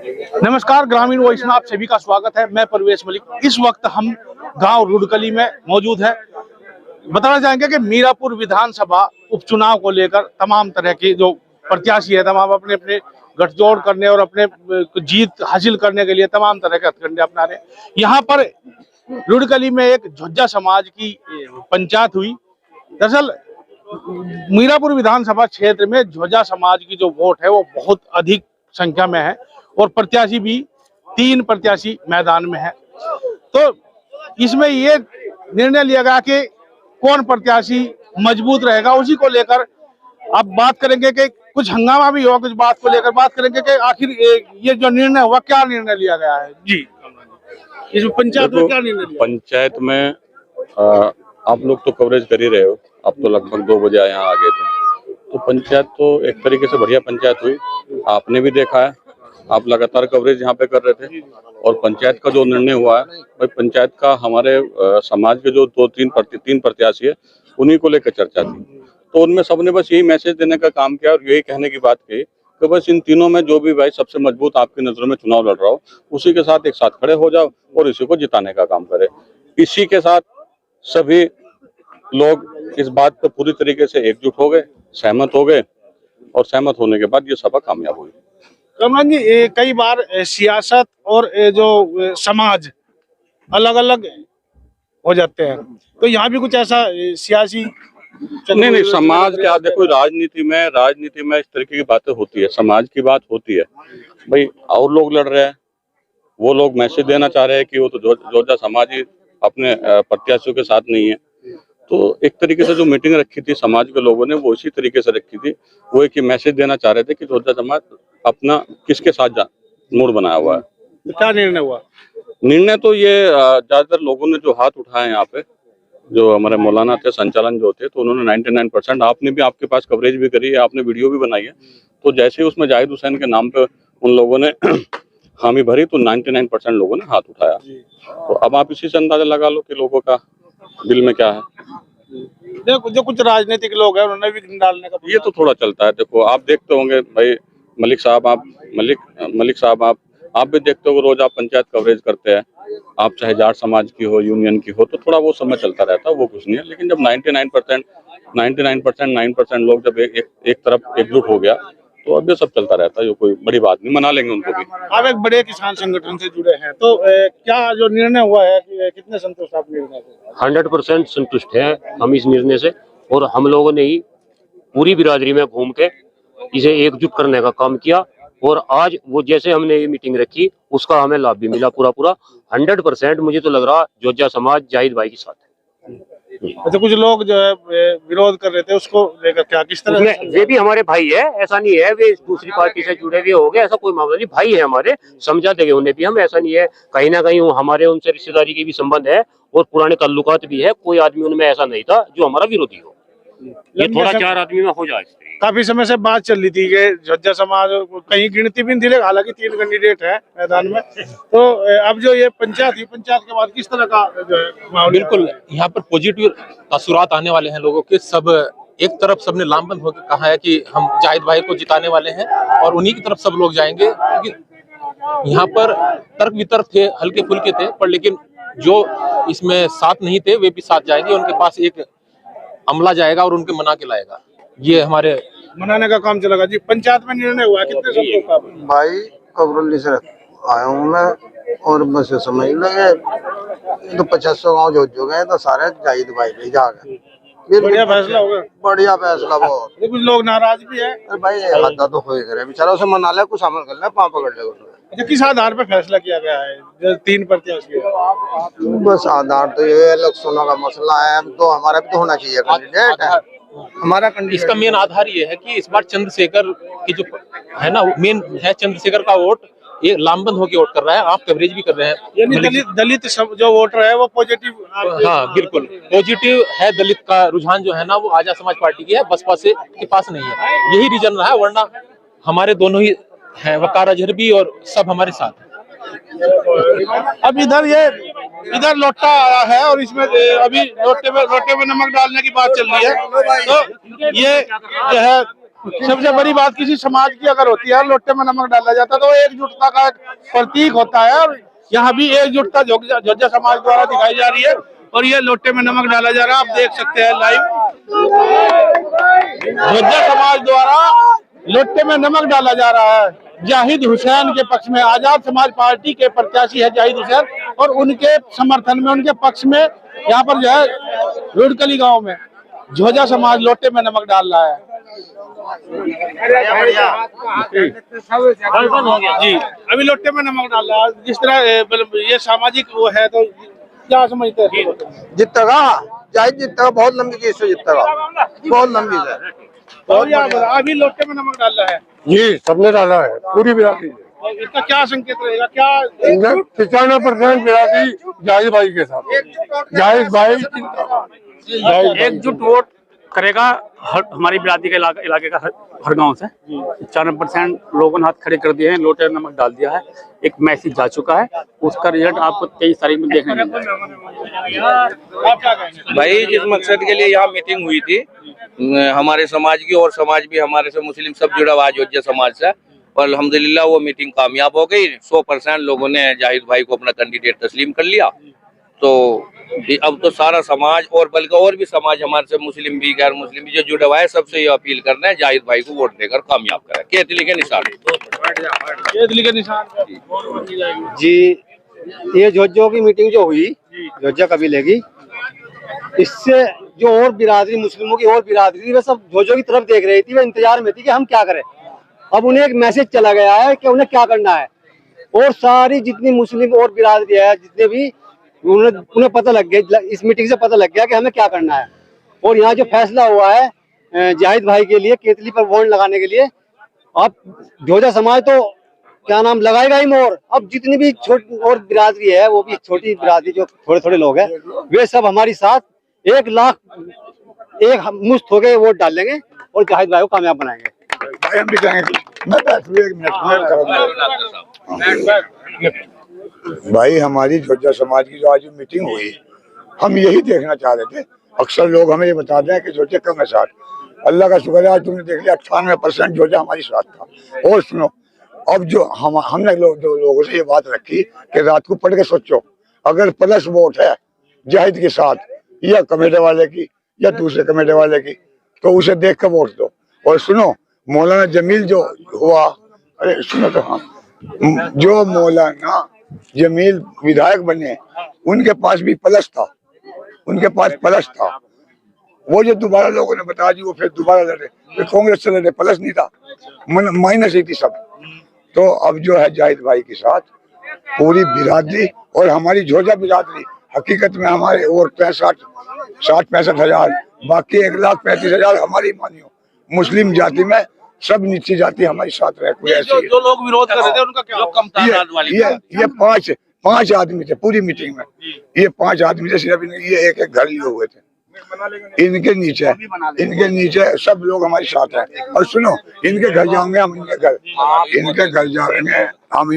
नमस्कार, ग्रामीण वॉइस में आप सभी का स्वागत है। मैं परवेश मलिक। इस वक्त हम गांव रुडकली में मौजूद हैं। बताना चाहेंगे कि मीरापुर विधानसभा उपचुनाव को लेकर तमाम तरह की जो प्रत्याशी है, तमाम अपने अपने गठजोड़ करने और अपने जीत हासिल करने के लिए तमाम तरह के हथकंडे अपना रहे हैं। यहाँ पर रुडकली में एक झुज्जा समाज की पंचायत हुई। दरअसल मीरापुर विधानसभा क्षेत्र में झुज्जा समाज की जो वोट है वो बहुत अधिक संख्या में है और प्रत्याशी भी 3 प्रत्याशी मैदान में है। तो इसमें ये निर्णय लिया गया कि कौन प्रत्याशी मजबूत रहेगा, उसी को लेकर अब बात करेंगे कि कुछ हंगामा भी हुआ, कुछ बात को लेकर बात करेंगे कि आखिर ये जो निर्णय हुआ, क्या निर्णय लिया गया है। जी, इस पंचायत में क्या निर्णय लिया? पंचायत में आप लोग तो कवरेज कर ही रहे हो। आप तो लगभग 2 बजे यहाँ आ गए थे। तो पंचायत तो एक तरीके से बढ़िया पंचायत हुई, आपने भी देखा है। आप लगातार कवरेज यहाँ पे कर रहे थे और पंचायत का जो निर्णय हुआ है भाई, पंचायत का हमारे समाज के जो 2-3 प्रत्याशी है उन्हीं को लेकर चर्चा थी। तो उनमें सबने बस यही मैसेज देने का काम किया और यही कहने की बात की कि बस इन तीनों में जो भी भाई सबसे मजबूत आपकी नजरों में चुनाव लड़ रहा हो, उसी के साथ एक साथ खड़े हो जाओ और इसी को जिताने का काम करे। इसी के साथ सभी लोग इस बात पर पूरी तरीके से एकजुट हो गए, सहमत हो गए और सहमत होने के बाद ये सभा कामयाब हुई। कमल जी, कई बार सियासत और जो समाज अलग अलग हो जाते हैं, तो यहाँ भी कुछ ऐसा सियासी नहीं, समाज क्या, देखो राजनीति में इस तरीके की बातें होती है, समाज की बात होती है भाई। और लोग लड़ रहे हैं, वो लोग मैसेज देना चाह रहे हैं कि वो तो जोजा समाज ही अपने प्रत्याशियों के साथ नहीं है। तो एक तरीके से जो मीटिंग रखी थी समाज के लोगों ने, वो इसी तरीके से रखी थी। वो एक मैसेज देना चाह रहे थे कि जोजा समाज अपना किसके साथ मूड बनाया हुआ है। तो क्या निर्णय हुआ? निर्णय तो ये ज्यादातर लोगों ने जो हाथ उठाए यहाँ पे, जो हमारे मौलाना थे, संचालन जो थे, तो उन्होंने 99%, आपने भी, आपके पास कवरेज भी करी है, आपने वीडियो भी बनाई है। तो जैसे ही उसमें जाहिद हुसैन के नाम पे उन लोगों ने हामी भरी तो 99% लोगों ने हाथ उठाया। तो अब आप इसी से अंदाजा लगा लो कि लोगों का दिल में क्या है। देखो, जो कुछ राजनीतिक लोग हैं उन्होंने भी डालने का, ये तो थोड़ा चलता है। देखो, आप देखते होंगे भाई, मलिक साहब आप भी देखते हो, रोज आप पंचायत कवरेज करते हैं। आप चाहे जाट समाज की हो, यूनियन की हो, तो थोड़ा वो समय चलता रहता है, वो कुछ नहीं है। लेकिन जब 99% लोग जब एक तरफ एकजुट हो गया, तो अब ये सब चलता रहता है। ये कोई बड़ी बात नहीं, मना लेंगे उनको भी। आप एक बड़े किसान संगठन से जुड़े हैं, तो क्या जो निर्णय हुआ है, कितने संतुष्ट आप निर्णय से? 100% संतुष्ट है हम इस निर्णय से। और हम लोगों ने ही पूरी बिरादरी में घूम के इसे एकजुट करने का काम किया और आज वो जैसे हमने ये मीटिंग रखी उसका हमें लाभ भी मिला पूरा 100%। मुझे तो लग रहा जोजा समाज जाहिद भाई के साथ है। अच्छा, कुछ लोग जो है विरोध कर रहे थे, उसको लेकर क्या, किस तरह? वे भी हमारे भाई है, ऐसा नहीं है वे दूसरी पार्टी से जुड़े हुए हो गए, ऐसा कोई मामला नहीं। भाई है हमारे, समझा देंगे उन्हें भी हम, ऐसा नहीं है। कहीं ना कहीं हमारे उनसे रिश्तेदारी के भी संबंध है और पुराने ताल्लुकात भी है। कोई आदमी उनमें ऐसा नहीं था जो हमारा विरोधी हो। ये थोड़ा 4 आदमी में हो जाए। काफी समय से बात चल रही थी कि झुज्जा समाज, कहीं गिनती भी नहीं थी, हालांकि 3 कैंडिडेट है मैदान में। तो अब जो ये पंचायत के बाद किस तरह का जो है? बिल्कुल, यहाँ पर पॉजिटिव तासुरात आने वाले हैं लोगों के। सब एक तरफ सबने लामबंद होकर कहा है कि हम जाहिद भाई को जिताने वाले हैं और उन्हीं की तरफ सब लोग जाएंगे, क्योंकि यहाँ पर तर्क वितर्क थे, हल्के फुल्के थे, पर लेकिन जो इसमें साथ नहीं थे वे भी साथ जाएंगे। उनके पास एक अमला जाएगा और उनके मना के लाएगा। ये हमारे मनाने का काम चलेगा। जी, पंचायत में निर्णय हुआ, कितने संतुष्ट आप? भाई कबरली से आया हूँ मैं और बस समझ लगे तो 50 गाँव जो गए तो सारे जाहिद भाई ले जा गए। बढ़िया फैसला होगा, बढ़िया फैसला बहुत। कुछ लोग नाराज भी है भाई हदा तो हो गए बेचारा, उसे मना ले, कुछ अमल कर ले, पाँव पकड़ ले। अच्छा, किस आधार पर फैसला किया गया है जो 3 प्रत्याशी है? बस आधार तो ये इलेक्शनों का मसला है, तो हमारा भी तो होना चाहिए कैंडिडेट है हमारा। इसका मेन आधार ये है कि इस बार चंद्रशेखर की जो है ना, मेन है चंद्रशेखर का वोट, ये लामबंद होकर वोट कर रहा है। आप कवरेज भी कर रहे हैं, यानी दलित जो वोटर है वो पॉजिटिव। हाँ बिल्कुल पॉजिटिव है। दलित का रुझान जो है ना वो आजाद समाज पार्टी की है, बसपा से के पास नहीं है। यही रीजन रहा है, वरना हमारे दोनों ही है, वकार अजहर भी और सब हमारे साथ है। अब इधर लोटा आया है और इसमें अभी लोटे में नमक डालने की बात चल रही है। तो ये जो है सबसे बड़ी बात किसी समाज की अगर होती है, लोटे में नमक डाला जाता है तो एकजुटता का एक प्रतीक होता है। और यहाँ भी एकजुटता जोजा समाज द्वारा दिखाई जा रही है और ये लोटे में नमक डाला जा रहा है। आप देख सकते हैं लाइव जोजा समाज द्वारा लोटे में नमक डाला जा रहा है। जाहिद हुसैन के पक्ष में, आजाद समाज पार्टी के प्रत्याशी है जाहिद हुसैन, और उनके समर्थन में, उनके पक्ष में यहाँ पर जो है रुड़कली गांव में जोजा समाज लोटे में नमक डाल रहा है। जी, अभी लोटे में नमक डाल रहा है। जिस तरह ये सामाजिक वो है, तो क्या समझते हैं? जीतेगा जाहिद, जीतेगा, बहुत लंबी चीज से जीतेगा, बहुत लंबी है। अभी लोटे में नमक डाल रहा है जी, सबने डाला है, पूरी बिरादरी। इसका क्या संकेत रहेगा? क्या 95% बिरादरी जाहिद भाई के साथ। जाहिद भाई एकजुट वोट करेगा हमारी बिरादरी के इलाके का हर गांव से। 95% लोगों ने हाथ खड़े कर दिए हैं, लोटे में नमक डाल दिया है। एक मैसेज जा चुका है, उसका रिजल्ट आपको 23 तारीख में देखने मिलेगा। भाई जिस मकसद के लिए यहाँ मीटिंग हुई थी हमारे समाज की, और समाज भी हमारे से मुस्लिम सब जुड़ा हुआ अयोध्या समाज से, और अल्हम्दुलिल्लाह वो मीटिंग कामयाब हो गई। 100% लोगों ने जाहिद भाई को अपना कैंडिडेट तस्लीम कर लिया। तो अब तो सारा समाज, और बल्कि और भी समाज हमारे से मुस्लिम भी गैर मुस्लिम भी जो जुड़ा हुआ है, सबसे ये अपील करना है जाहिद भाई को वोट देकर कामयाब करें। केतली के निशान जी। ये जोजो की मीटिंग जो हुई जोजा कबीले की, इससे जो और बिरादरी मुस्लिमों की और बिरादरी वे सब जोजो की तरफ देख रही थी, वे इंतजार में थी कि हम क्या करें। अब उन्हें एक मैसेज चला गया है कि उन्हें क्या करना है, और सारी जितनी मुस्लिम और बिरादरी है, जितने भी उन्हें पता लग गया, इस मीटिंग से पता लग गया कि हमें क्या करना है। और यहाँ जो फैसला हुआ है जाहिद भाई के लिए, केतली पर वोट लगाने के लिए, अब जोजा समाज तो क्या नाम लगाएगा ही मोर। अब जितनी भी छोटी और बिरादरी है, वो भी छोटी बिरादरी जो थोड़े थोड़े लोग हैं, वे सब हमारी साथ 1 लाख एक मुश्त हो गए वोट डाल लेंगे और जाहिद भाई को कामयाब बनाएंगे। हम भी कहेंगे। भाई हमारी जोजा समाज की जो आज मीटिंग हुई, हम यही देखना चाह रहे थे। अक्सर लोग हमें ये बताते हैं कि जोजे कम है साथ। अल्लाह का शुक्र है आज तुमने देख लिया 98% जोजा हमारी साथ था। और सुनो, अब जो हमने लोगों से ये बात रखी कि रात को पढ़ के सोचो, अगर प्लस वोट है जाहिद के साथ या कमेटे वाले की या दूसरे कमेटे वाले की, तो उसे देख कर वोट दो। और सुनो, मौलाना जमील जो हुआ, अरे सुनो तो, हाँ, जो मौलाना जमील विधायक बने, उनके पास भी प्लस था, उनके पास प्लस था। वो जो दोबारा लोगों ने बताया जी, वो फिर दोबारा लड़े, फिर कांग्रेस से लड़े, प्लस नहीं था, माइनस ही थी सब। तो अब जो है जाहिद भाई के साथ पूरी बिरादरी, और हमारी जोजा बिरादरी हकीकत में हमारे और 60-65 हजार, बाकी 1,35,000 हमारी मानियो मुस्लिम जाति में सब नीचे जाती हमारी साथ रहे। कोई ऐसी जो लोग विरोध कर रहे थे उनका क्या? कम तादाद वाली ये पांच आदमी थे पूरी मीटिंग में। ये 5 आदमी थे, सिर्फ ये एक घर लिए हुए थे। इनके नीचे सब लोग हमारे साथ हैं। और सुनो, इनके घर जाएंगे हम, इनके घर जाएंगे हम।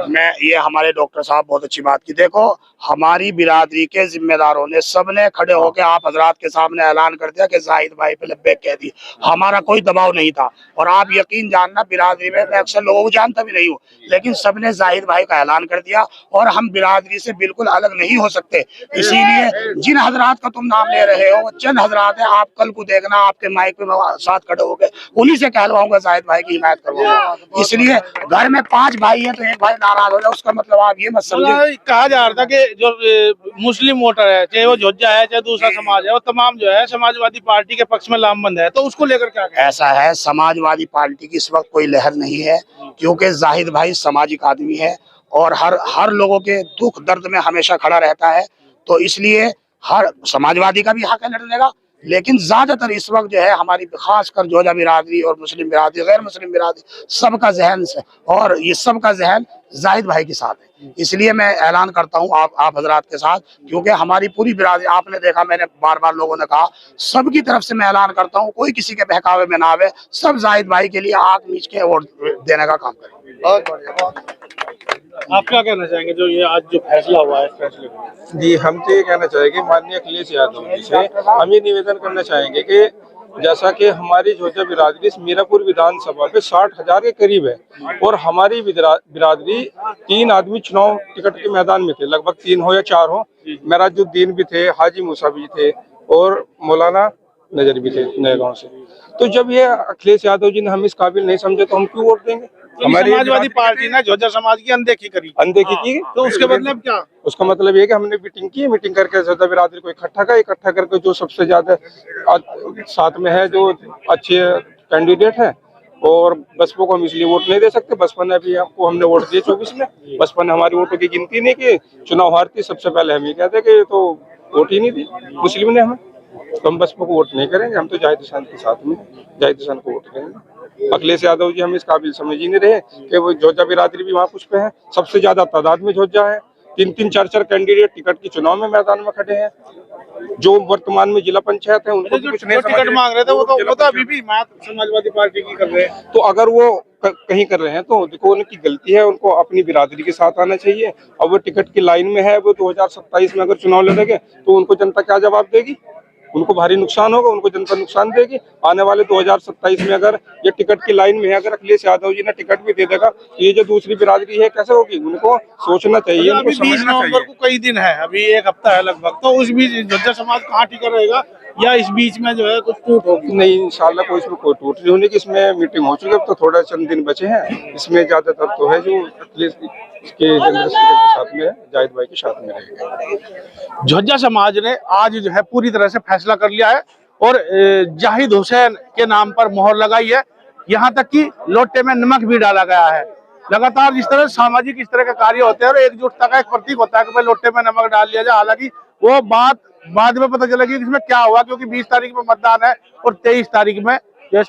मैं ये हमारे डॉक्टर साहब बहुत अच्छी बात की। देखो, हमारी बिरादरी के जिम्मेदारों ने सबने खड़े होकर आप हजरात के सामने ऐलान कर दिया कि जाहिद भाई पे लब्बैक कह दी। हमारा कोई दबाव नहीं था। और आप यकीन जानना, बिरादरी में मैं अक्सर लोगों को जानता भी नहीं हूँ, लेकिन सबने जाहिद भाई का ऐलान कर दिया। और हम बिरादरी से बिल्कुल अलग नहीं हो सकते। इसीलिए जिन हजरात का तुम नाम ले रहे हो, चंद हजरात है, आप कल को देखना आपके माइक पे साथ खड़े हो गए, उन्हीं से कहलवाऊंगा जाहिद भाई की हिमायत करवाऊंगा। इसलिए घर में 5 भाई है तो एक भाई नाराज हो जाए, उसका मतलब आप ये मत समझे। कहा जा रहा था कि जो मुस्लिम वोटर है, चाहे वो जोजा है चाहे दूसरा समाज है, वो तमाम जो है समाजवादी पार्टी के पक्ष में लामबंद है। तो उसको लेकर क्या कहना? ऐसा है, समाजवादी पार्टी की इस वक्त कोई लहर नहीं है, क्योंकि जाहिद भाई सामाजिक आदमी है और हर लोगों के दुख दर्द में हमेशा खड़ा रहता है। तो इसलिए हर समाजवादी का भी हक है लड़ने का, लेकिन ज्यादातर इस वक्त जो है हमारी खासकर जोजा बिरादरी और मुस्लिम बिरादरी, गैर मुस्लिम बिरादरी, सबका जहन से, और ये सबका जहन जाहिद भाई के साथ है। इसलिए मैं ऐलान करता हूँ आप हजरात के साथ, क्योंकि हमारी पूरी बिरादरी, आपने देखा, मैंने बार बार लोगों ने कहा, सबकी तरफ से मैं ऐलान करता हूँ, कोई किसी के बहकावे में ना आवे, सब जाहिद भाई के लिए आंख मीच के वोट देने का काम करें। बहुत बढ़िया। आप क्या कहना चाहेंगे जो ये आज जो फैसला हुआ है, इस फैसले को? जी, हम तो ये कहना चाहेंगे माननीय अखिलेश यादव जी से हम ये निवेदन करना चाहेंगे कि जैसा कि हमारी जोजा बिरादरी इस मीरापुर विधानसभा पे 60,000 के करीब है और हमारी बिरादरी 3 आदमी चुनाव टिकट के मैदान में थे, लगभग 3 हो या 4 हो। मेराजुद्दीन भी थे, हाजी मूसा भी थे और मौलाना नजर भी थे नए गांव से। तो जब ये अखिलेश यादव जी ने हम इस काबिल नहीं समझे तो हम क्यों वोट देंगे? हमारी समाजवादी पार्टी ने जोजा समाज की अनदेखी करी, अनदेखी की, तो उसके मतलब क्या? उसका मतलब ये कि हमने मीटिंग की, मीटिंग करके जोजा बिरादरी को इकट्ठा करके जो सबसे ज्यादा साथ में है, जो अच्छे कैंडिडेट है, और बसपा को हम इसलिए वोट नहीं दे सकते, बसपा ने अभी आपको हमने वोट दिए 24 में, बसपा ने हमारी वोटों की गिनती नहीं की, चुनाव हारती सबसे पहले हम ये कहते कि तो वोट ही नहीं दी मुस्लिम ने हमें, तो हम बसपा को वोट नहीं करेंगे, हम तो जाहिद हुसैन के साथ में, जाहिद हुसैन को वोट करेंगे। अखिलेश यादव जी हम इस काबिल समझ ही नहीं रहे कि वो जोजा बिरादरी भी वहाँ कुछ पे है, सबसे ज्यादा तादाद में जोजा है, 3-3, 4-4 कैंडिडेट टिकट की चुनाव में मैदान में खड़े हैं। जो वर्तमान में जिला पंचायत है उनको भी कुछ नहीं टिकट मांग रहे थे, वो तो अभी भी समाजवादी पार्टी की कर रहे हैं। तो अगर वो कहीं कर रहे हैं तो देखो उनकी गलती है, उनको अपनी बिरादरी के साथ आना चाहिए। और वो टिकट की लाइन में है, वो 2027 में अगर चुनाव लड़ेंगे तो उनको जनता क्या जवाब देगी? उनको भारी नुकसान होगा, उनको जनता नुकसान देगी। आने वाले 2027 में अगर ये टिकट की लाइन में है, अगर अखिलेश यादव जी ने टिकट भी दे देगा, ये जो दूसरी बिरादरी है कैसे होगी? उनको सोचना चाहिए, उनको समझना चाहिए। 20 नवंबर को कई दिन है, अभी 1 हफ्ता है लगभग, तो उस बीच जोजा समाज कहाँ टिका रहेगा या इस बीच में जो है कुछ टूट होगी? नहीं, इंशाल्लाह कोई इसमें कोई टूट नहीं होने की, इसमें मीटिंग हो चुकी है, तो थोड़ा चंद दिन बचे हैं। इसमें ज्यादातर तो है जो अखिलेश के चंद्रशेखर के साथ में, जाहिद भाई के साथ में रहेगा। जोजा समाज ने आज जो है पूरी तरह से फैसला कर लिया है और जाहिद हुसैन के नाम पर मोहर लगाई है, यहाँ तक कि लोटे में नमक भी डाला गया है। लगातार जिस तरह सामाजिक इस तरह के कार्य होते हैं और एकजुटता का एक प्रतीक होता है कि भाई लोटे में नमक डाल लिया जाए, हालांकि वो बात बाद में पता चलेगी इसमें क्या हुआ, क्योंकि 20 तारीख में मतदान है और 23 तारीख में